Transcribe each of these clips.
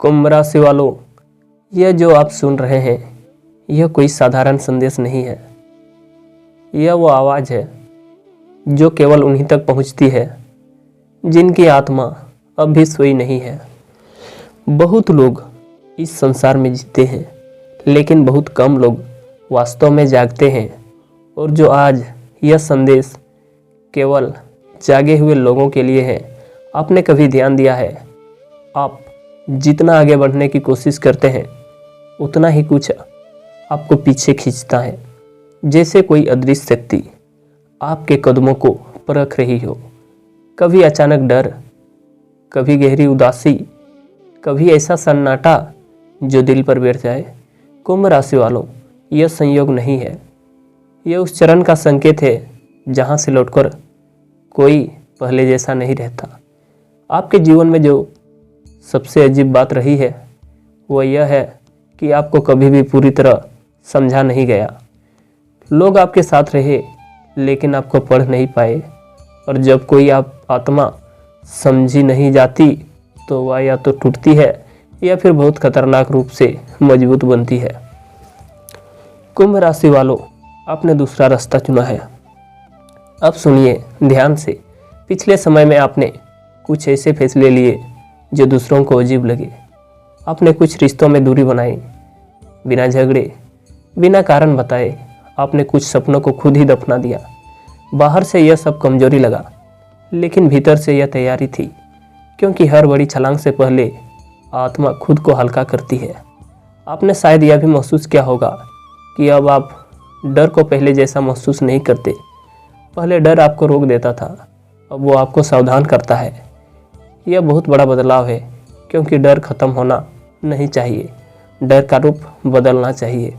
कुंभ राशि वालों, यह जो आप सुन रहे हैं यह कोई साधारण संदेश नहीं है। यह वो आवाज़ है जो केवल उन्हीं तक पहुंचती है जिनकी आत्मा अब भी सोई नहीं है। बहुत लोग इस संसार में जीते हैं, लेकिन बहुत कम लोग वास्तव में जागते हैं। और जो आज यह संदेश केवल जागे हुए लोगों के लिए है। आपने कभी ध्यान दिया है, आप जितना आगे बढ़ने की कोशिश करते हैं उतना ही कुछ आपको पीछे खींचता है, जैसे कोई अदृश्य शक्ति आपके कदमों को परख रही हो। कभी अचानक डर, कभी गहरी उदासी, कभी ऐसा सन्नाटा जो दिल पर बैठ जाए। कुंभ राशि वालों, यह संयोग नहीं है, यह उस चरण का संकेत है जहां से लौटकर कोई पहले जैसा नहीं रहता। आपके जीवन में जो सबसे अजीब बात रही है वह यह है कि आपको कभी भी पूरी तरह समझा नहीं गया। लोग आपके साथ रहे लेकिन आपको पढ़ नहीं पाए, और जब कोई आप आत्मा समझी नहीं जाती तो वह या तो टूटती है या फिर बहुत खतरनाक रूप से मजबूत बनती है। कुंभ राशि वालों, आपने दूसरा रास्ता चुना है। अब सुनिए ध्यान से। पिछले समय में आपने कुछ ऐसे फैसले लिए जो दूसरों को अजीब लगे। आपने कुछ रिश्तों में दूरी बनाई बिना झगड़े, बिना कारण बताए। आपने कुछ सपनों को खुद ही दफना दिया। बाहर से यह सब कमजोरी लगा, लेकिन भीतर से यह तैयारी थी, क्योंकि हर बड़ी छलांग से पहले आत्मा खुद को हल्का करती है। आपने शायद यह भी महसूस किया होगा कि अब आप डर को पहले जैसा महसूस नहीं करते। पहले डर आपको रोक देता था, अब वो आपको सावधान करता है। यह बहुत बड़ा बदलाव है, क्योंकि डर खत्म होना नहीं चाहिए, डर का रूप बदलना चाहिए,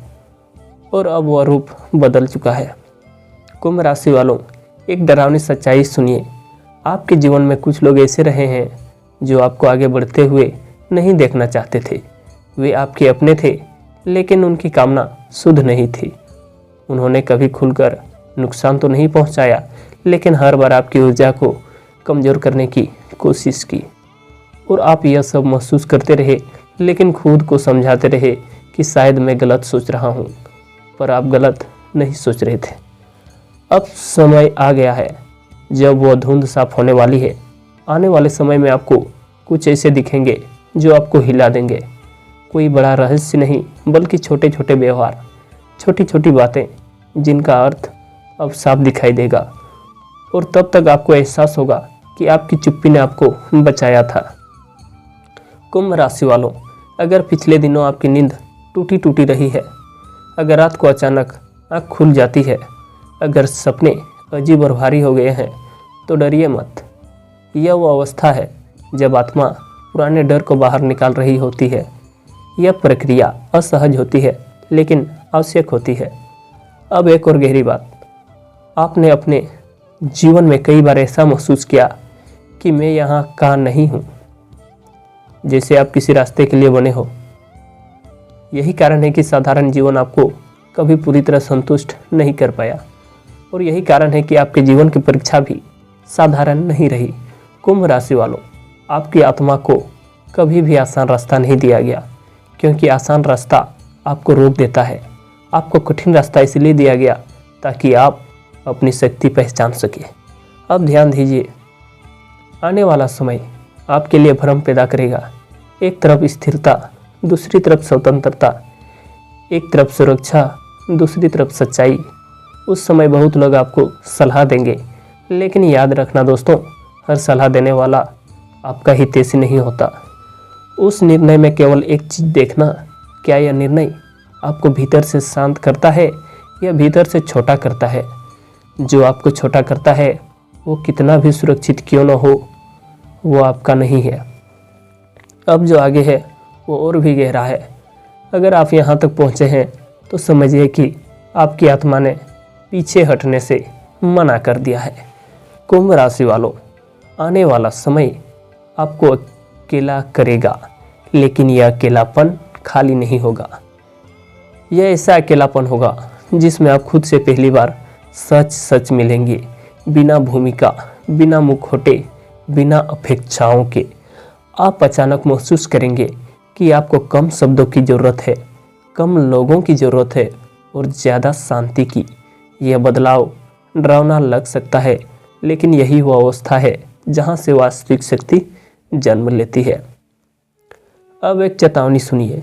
और अब वह रूप बदल चुका है। कुंभ राशि वालों, एक डरावनी सच्चाई सुनिए। आपके जीवन में कुछ लोग ऐसे रहे हैं जो आपको आगे बढ़ते हुए नहीं देखना चाहते थे। वे आपके अपने थे, लेकिन उनकी कामना शुद्ध नहीं थी। उन्होंने कभी खुलकर नुकसान तो नहीं पहुंचाया, लेकिन हर बार आपकी ऊर्जा को कमज़ोर करने की कोशिश की। और आप यह सब महसूस करते रहे, लेकिन खुद को समझाते रहे कि शायद मैं गलत सोच रहा हूँ, पर आप गलत नहीं सोच रहे थे। अब समय आ गया है जब वह धुंध साफ होने वाली है। आने वाले समय में आपको कुछ ऐसे दिखेंगे जो आपको हिला देंगे। कोई बड़ा रहस्य नहीं, बल्कि छोटे छोटे व्यवहार, छोटी छोटी बातें जिनका अर्थ अब साफ दिखाई देगा। और तब तक आपको एहसास होगा कि आपकी चुप्पी ने आपको बचाया था। कुंभ राशि वालों, अगर पिछले दिनों आपकी नींद टूटी टूटी रही है, अगर रात को अचानक आँख खुल जाती है, अगर सपने अजीब और भारी हो गए हैं, तो डरिए मत। यह वो अवस्था है जब आत्मा पुराने डर को बाहर निकाल रही होती है। यह प्रक्रिया असहज होती है, लेकिन आवश्यक होती है। अब एक और गहरी बात। आपने अपने जीवन में कई बार ऐसा महसूस किया कि मैं यहाँ कहाँ नहीं हूँ, जैसे आप किसी रास्ते के लिए बने हो। यही कारण है कि साधारण जीवन आपको कभी पूरी तरह संतुष्ट नहीं कर पाया, और यही कारण है कि आपके जीवन की परीक्षा भी साधारण नहीं रही। कुंभ राशि वालों, आपकी आत्मा को कभी भी आसान रास्ता नहीं दिया गया, क्योंकि आसान रास्ता आपको रोक देता है। आपको कठिन रास्ता इसलिए दिया गया ताकि आप अपनी शक्ति पहचान सके। अब ध्यान दीजिए, आने वाला समय आपके लिए भ्रम पैदा करेगा। एक तरफ स्थिरता, दूसरी तरफ स्वतंत्रता, एक तरफ सुरक्षा, दूसरी तरफ सच्चाई। उस समय बहुत लोग आपको सलाह देंगे, लेकिन याद रखना दोस्तों, हर सलाह देने वाला आपका हितैषी नहीं होता। उस निर्णय में केवल एक चीज़ देखना, क्या यह निर्णय आपको भीतर से शांत करता है या भीतर से छोटा करता है। जो आपको छोटा करता है वो कितना भी सुरक्षित क्यों न हो, वो आपका नहीं है। अब जो आगे है वो और भी गहरा है। अगर आप यहाँ तक पहुँचे हैं तो समझिए कि आपकी आत्मा ने पीछे हटने से मना कर दिया है। कुंभ राशि वालों, आने वाला समय आपको अकेला करेगा, लेकिन यह अकेलापन खाली नहीं होगा। यह ऐसा अकेलापन होगा जिसमें आप खुद से पहली बार सच सच मिलेंगे, बिना भूमिका, बिना मुखौटे, बिना अपेक्षाओं के। आप अचानक महसूस करेंगे कि आपको कम शब्दों की ज़रूरत है, कम लोगों की ज़रूरत है और ज़्यादा शांति की। यह बदलाव डरावना लग सकता है, लेकिन यही वो अवस्था है जहाँ से वास्तविक शक्ति जन्म लेती है। अब एक चेतावनी सुनिए।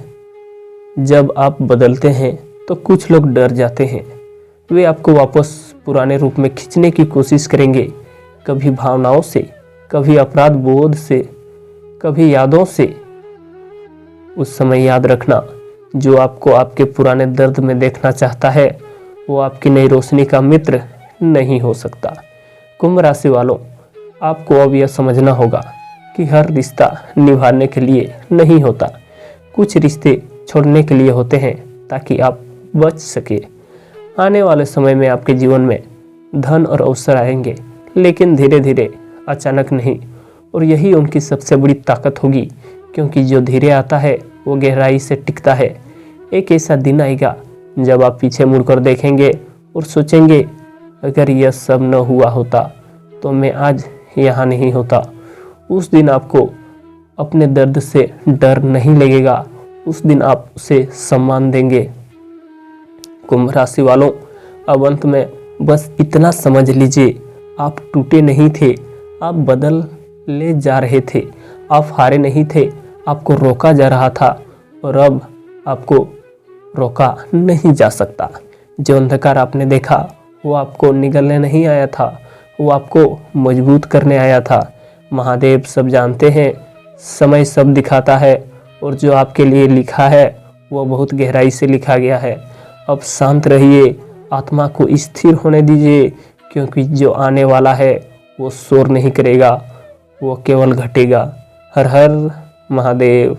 जब आप बदलते हैं तो कुछ लोग डर जाते हैं। वे आपको वापस पुराने रूप में खींचने की कोशिश करेंगे, कभी भावनाओं से, कभी अपराध बोध से, कभी यादों से। उस समय याद रखना, जो आपको आपके पुराने दर्द में देखना चाहता है वो आपकी नई रोशनी का मित्र नहीं हो सकता। कुंभ राशि वालों, आपको अब यह समझना होगा कि हर रिश्ता निभाने के लिए नहीं होता। कुछ रिश्ते छोड़ने के लिए होते हैं ताकि आप बच सके। आने वाले समय में आपके जीवन में धन और अवसर आएंगे, लेकिन धीरे धीरे, अचानक नहीं। और यही उनकी सबसे बड़ी ताकत होगी, क्योंकि जो धीरे आता है वो गहराई से टिकता है। एक ऐसा दिन आएगा जब आप पीछे मुड़कर देखेंगे और सोचेंगे, अगर यह सब न हुआ होता तो मैं आज यहाँ नहीं होता। उस दिन आपको अपने दर्द से डर नहीं लगेगा, उस दिन आप उसे सम्मान देंगे। कुंभ राशि वालों, अब अंत में बस इतना समझ लीजिए, आप टूटे नहीं थे, आप बदल ले जा रहे थे। आप हारे नहीं थे, आपको रोका जा रहा था और अब आपको रोका नहीं जा सकता। जो अंधकार आपने देखा वो आपको निगलने नहीं आया था, वो आपको मजबूत करने आया था। महादेव सब जानते हैं, समय सब दिखाता है और जो आपके लिए लिखा है वो बहुत गहराई से लिखा गया है। अब शांत रहिए, आत्मा को स्थिर होने दीजिए, क्योंकि जो आने वाला है वो शोर नहीं करेगा, वो केवल घटेगा। हर हर महादेव।